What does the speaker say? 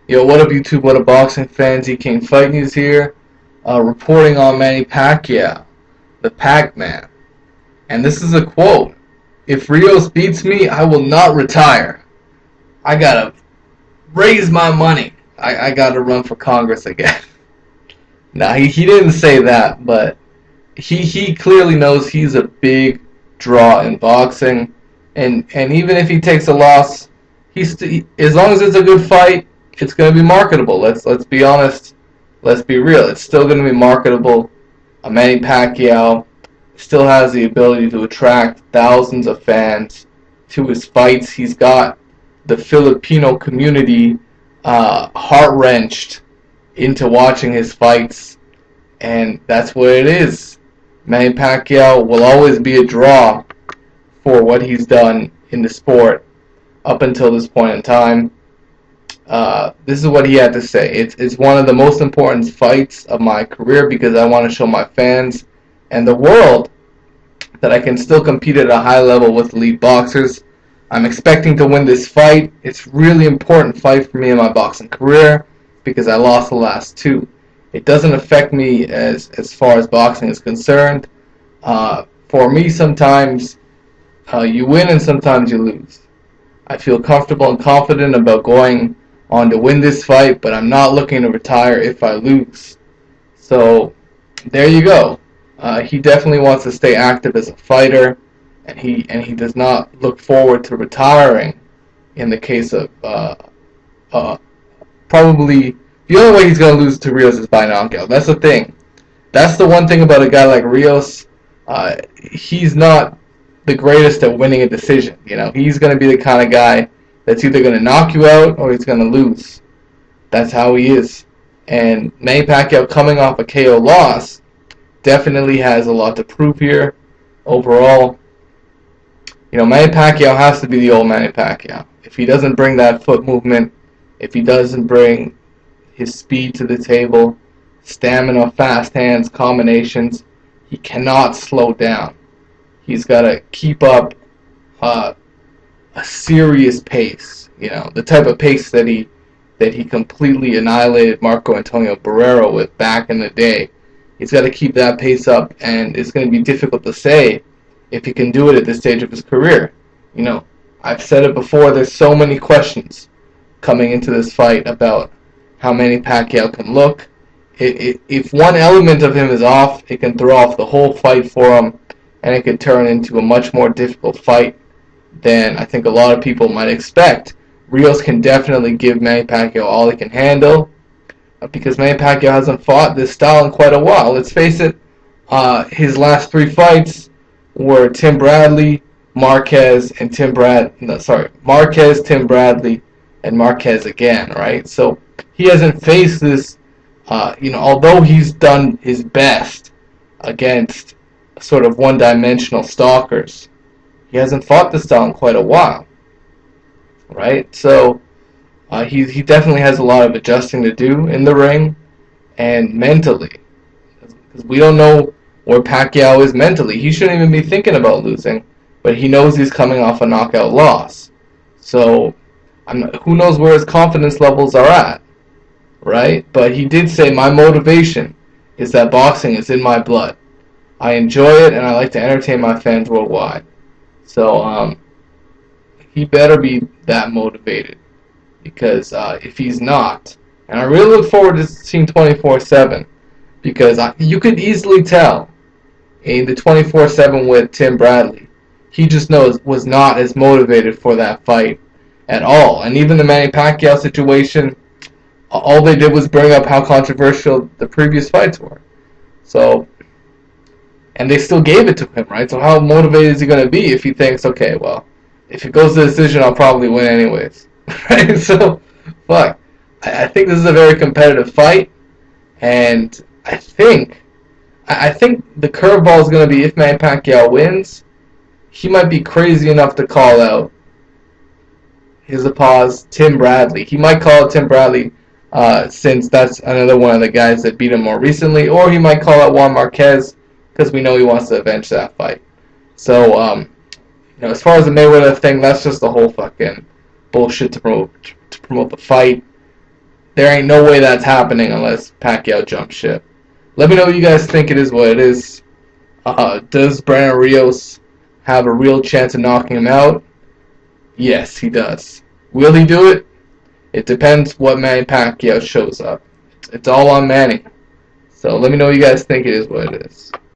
Yo, what up, YouTube? What up, boxing fans? E King Fight News here, reporting on Manny Pacquiao, the Pac-Man. And this is a quote: "If Rios beats me, I will not retire. I gotta raise my money. I gotta run for Congress again." Nah, he didn't say that, but he clearly knows he's a big draw in boxing, and even if he takes a loss, as long as it's a good fight, it's going to be marketable. Let's be honest. Let's be real. It's still going to be marketable. Manny Pacquiao still has the ability to attract thousands of fans to his fights. He's got the Filipino community heart-wrenched into watching his fights, and that's what it is. Manny Pacquiao will always be a draw for what he's done in the sport up until this point in time. This is what he had to say. It's one of the most important fights of my career because I want to show my fans and the world that I can still compete at a high level with elite boxers. I'm expecting to win this fight. It's a really important fight for me in my boxing career because I lost the last two. It doesn't affect me as far as boxing is concerned. For me, sometimes you win and sometimes you lose. I feel comfortable and confident about going on to win this fight, but I'm not looking to retire if I lose. So there you go. He definitely wants to stay active as a fighter, and he does not look forward to retiring. In the case of probably the only way he's going to lose to Rios is by knockout. That's the thing. That's the one thing about a guy like Rios. He's not the greatest at winning a decision. You know, he's going to be the kind of guy that's either going to knock you out or he's going to lose. That's how he is. And Manny Pacquiao, coming off a KO loss, definitely has a lot to prove here. Overall, you know, Manny Pacquiao has to be the old Manny Pacquiao. If he doesn't bring that foot movement, if he doesn't bring his speed to the table, stamina, fast hands, combinations, he cannot slow down. He's got to keep up a serious pace, you know, the type of pace that he completely annihilated Marco Antonio Barrero with back in the day. He's got to keep that pace up, and it's going to be difficult to say if he can do it at this stage of his career. You know, I've said it before, there's so many questions coming into this fight about how Manny Pacquiao can look. If one element of him is off, it can throw off the whole fight for him, and it could turn into a much more difficult fight than I think a lot of people might expect. Rios can definitely give Manny Pacquiao all he can handle because Manny Pacquiao hasn't fought this style in quite a while. Let's face it, his last three fights were Tim Bradley, Marquez, and Marquez, Tim Bradley, and Marquez again, right? So he hasn't faced this, although he's done his best against sort of one-dimensional stalkers, he hasn't fought this style in quite a while, right? So he definitely has a lot of adjusting to do in the ring and mentally, because we don't know where Pacquiao is mentally. He shouldn't even be thinking about losing, but he knows he's coming off a knockout loss. So who knows where his confidence levels are at, right? But he did say, my motivation is that boxing is in my blood. I enjoy it, and I like to entertain my fans worldwide. So he better be that motivated, because if he's not, and I really look forward to seeing 24/7, because you could easily tell in the 24/7 with Tim Bradley, he just was not as motivated for that fight at all. And even the Manny Pacquiao situation, all they did was bring up how controversial the previous fights were. So, and they still gave it to him, right? So how motivated is he going to be if he thinks, okay, well, if it goes to the decision, I'll probably win anyways, right? So, fuck. I think this is a very competitive fight, and I think the curveball is going to be, if Manny Pacquiao wins, he might be crazy enough to call out, here's a pause, Tim Bradley. He might call out Tim Bradley since that's another one of the guys that beat him more recently, or he might call out Juan Marquez because we know he wants to avenge that fight. So, as far as the Mayweather thing, that's just the whole fucking bullshit to promote the fight. there ain't no way that's happening unless Pacquiao jumps ship. Let me know what you guys think it is what it is. Does Brandon Rios have a real chance of knocking him out? Yes, he does. Will he do it? It depends what Manny Pacquiao shows up. It's all on Manny. So let me know what you guys think it is what it is.